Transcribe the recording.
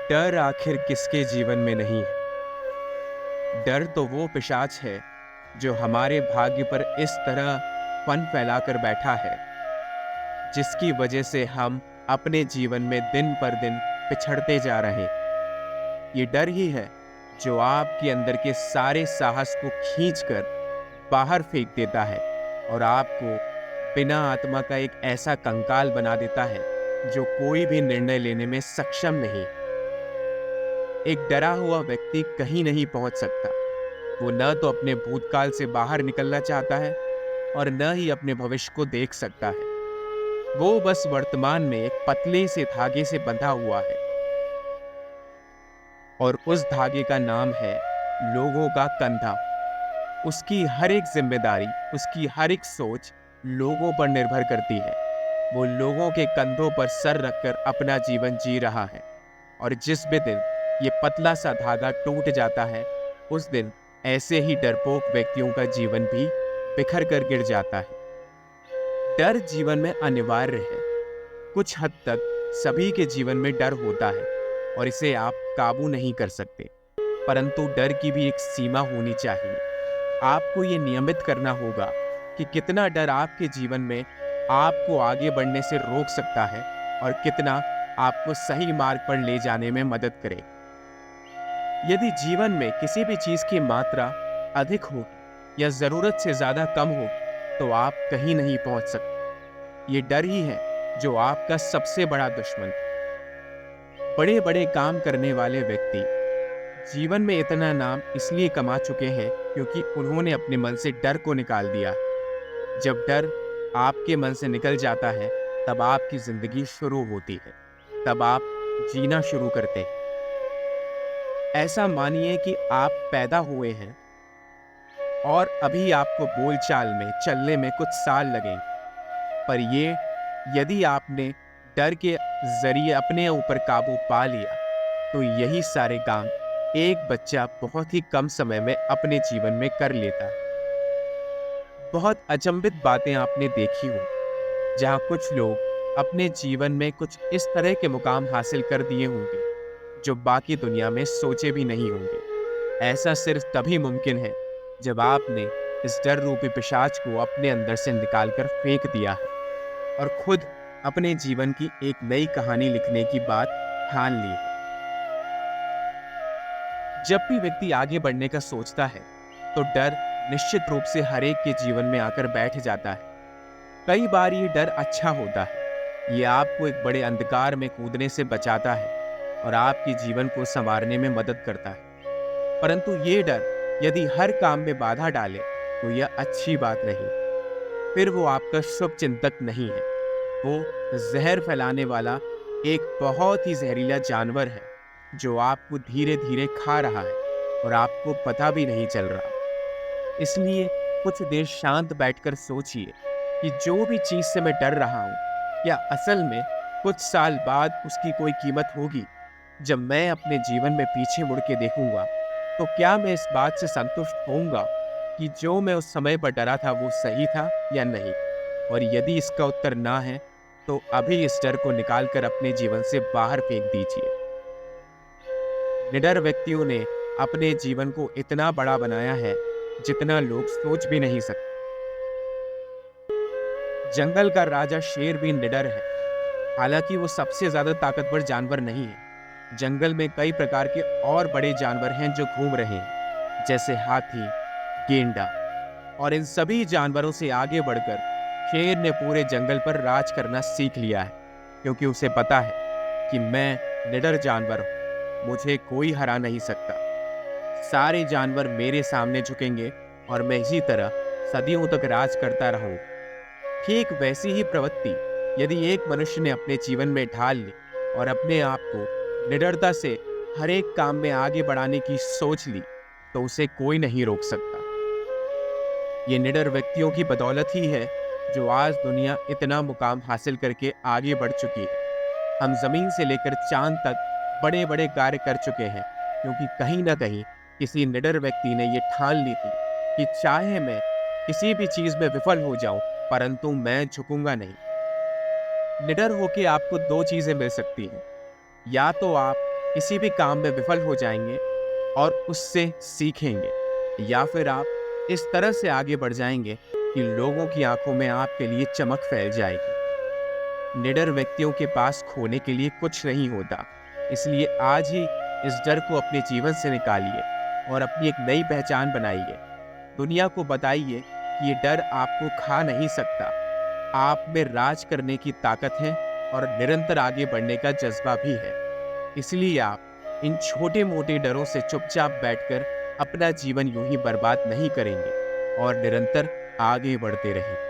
डर आखिर किसके जीवन में नहीं है। डर तो वो पिशाच है जो हमारे भाग्य पर इस तरह फन फैलाकर बैठा है, जिसकी वजह से हम अपने जीवन में दिन पर दिन पिछड़ते जा रहे हैं। ये डर ही है जो आपके अंदर के सारे साहस को खींचकर बाहर फेंक देता है और आपको बिना आत्मा का एक ऐसा कंकाल बना देता है जो कोई भी निर्णय लेने में सक्षम नहीं। एक डरा हुआ व्यक्ति कहीं नहीं पहुंच सकता। वो न तो अपने भूतकाल से बाहर निकलना चाहता है और न ही अपने भविष्य को देख सकता है। वो बस वर्तमान में एक पतले से धागे से बंधा हुआ है और उस धागे का नाम है लोगों का कंधा। उसकी हर एक जिम्मेदारी, उसकी हर एक सोच लोगों पर निर्भर करती है। वो लोगों के कंधों पर सर रखकर अपना जीवन जी रहा है और जिस भी दिन ये पतला सा धागा टूट जाता है, उस दिन ऐसे ही डरपोक व्यक्तियों का जीवन भी बिखर कर गिर जाता है। डर जीवन में अनिवार्य है। कुछ हद तक सभी के जीवन में डर होता है और इसे आप काबू नहीं कर सकते, परंतु डर की भी एक सीमा होनी चाहिए। आपको ये नियमित करना होगा कि कितना डर आपके जीवन में आपको आगे बढ़ने से रोक सकता है और कितना आपको सही मार्ग पर ले जाने में मदद करे। यदि जीवन में किसी भी चीज की मात्रा अधिक होगी या जरूरत से ज्यादा कम होगी तो आप कहीं नहीं पहुंच सकते। ये डर ही है जो आपका सबसे बड़ा दुश्मन है। बड़े बड़े काम करने वाले व्यक्ति जीवन में इतना नाम इसलिए कमा चुके हैं क्योंकि उन्होंने अपने मन से डर को निकाल दिया। जब डर आपके मन से निकल जाता है तब आपकी जिंदगी शुरू होती है, तब आप जीना शुरू करते हैं। ऐसा मानिए कि आप पैदा हुए हैं और अभी आपको बोलचाल में चलने में कुछ साल लगेंगे, पर ये यदि आपने डर के जरिए अपने ऊपर काबू पा लिया तो यही सारे काम एक बच्चा बहुत ही कम समय में अपने जीवन में कर लेता है। बहुत अचंभित बातें आपने देखी होंगी जहां कुछ लोग अपने जीवन में कुछ इस तरह के मुकाम हासिल कर दिए होंगे जो बाकी दुनिया में सोचे भी नहीं होंगे। ऐसा सिर्फ तभी मुमकिन है जब आपने इस डर रूपी पिशाच को अपने अंदर से निकालकर फेंक दिया है और खुद अपने जीवन की एक नई कहानी लिखने की बात ठान ली है। जब भी व्यक्ति आगे बढ़ने का सोचता है तो डर निश्चित रूप से हर एक के जीवन में आकर बैठ जाता है। कई बार ये डर अच्छा होता है। ये आपको एक बड़े अंधकार में कूदने से बचाता है और आपके जीवन को संवारने में मदद करता है। परंतु ये डर यदि हर काम में बाधा डाले तो यह अच्छी बात नहीं। फिर वो आपका शुभ चिंतक नहीं है। वो जहर फैलाने वाला एक बहुत ही जहरीला जानवर है जो आपको धीरे धीरे खा रहा है और आपको पता भी नहीं चल रहा। इसलिए कुछ देर शांत बैठकर सोचिए कि जो भी चीज से मैं डर रहा हूँ, क्या असल में कुछ साल बाद उसकी कोई कीमत होगी? जब मैं अपने जीवन में पीछे मुड़ के देखूंगा तो क्या मैं इस बात से संतुष्ट होऊंगा कि जो मैं उस समय पर डरा था वो सही था या नहीं? और यदि इसका उत्तर ना है तो अभी इस डर को निकालकर अपने जीवन से बाहर फेंक दीजिए। निडर व्यक्तियों ने अपने जीवन को इतना बड़ा बनाया है जितना लोग सोच भी नहीं सकते। जंगल का राजा शेर भी निडर है, हालांकि वो सबसे ज्यादा ताकतवर जानवर नहीं है। जंगल में कई प्रकार के और बड़े जानवर हैं जो घूम रहे हैं, जैसे हाथी, गेंडा, और इन सभी जानवरों से आगे बढ़कर शेर ने पूरे जंगल पर राज करना सीख लिया है, क्योंकि उसे पता है कि मैं निडर जानवर हूं, मुझे कोई हरा नहीं सकता। सारे जानवर मेरे सामने झुकेंगे और मैं इसी तरह सदियों तक राज करता रहूंगा। ठीक वैसी ही प्रवृत्ति यदि एक मनुष्य ने अपने जीवन में ढाल ली और अपने आप को निडरता से हर एक काम में आगे बढ़ाने की सोच ली तो उसे कोई नहीं रोक सकता। ये निडर व्यक्तियों की बदौलत ही है जो आज दुनिया इतना मुकाम हासिल करके आगे बढ़ चुकी है। हम जमीन से लेकर चांद तक बड़े बड़े कार्य कर चुके हैं, क्योंकि कहीं ना कहीं किसी निडर व्यक्ति ने ये ठान ली थी कि चाहे मैं किसी भी चीज में विफल हो जाऊं, परंतु मैं झुकूंगा नहीं। निडर होके आपको दो चीजें मिल सकती हैं। या तो आप किसी भी काम में विफल हो जाएंगे और उससे सीखेंगे, या फिर आप इस तरह से आगे बढ़ जाएंगे कि लोगों की आंखों में आपके लिए चमक फैल जाएगी। निडर व्यक्तियों के पास खोने के लिए कुछ नहीं होता, इसलिए आज ही इस डर को अपने जीवन से निकालिए और अपनी एक नई पहचान बनाइए। दुनिया को बताइए कि ये डर आपको खा नहीं सकता। आप में राज करने की ताकत है और निरंतर आगे बढ़ने का जज्बा भी है। इसलिए आप इन छोटे मोटे डरों से चुपचाप बैठकर अपना जीवन यूं ही बर्बाद नहीं करेंगे और निरंतर आगे बढ़ते रहेंगे।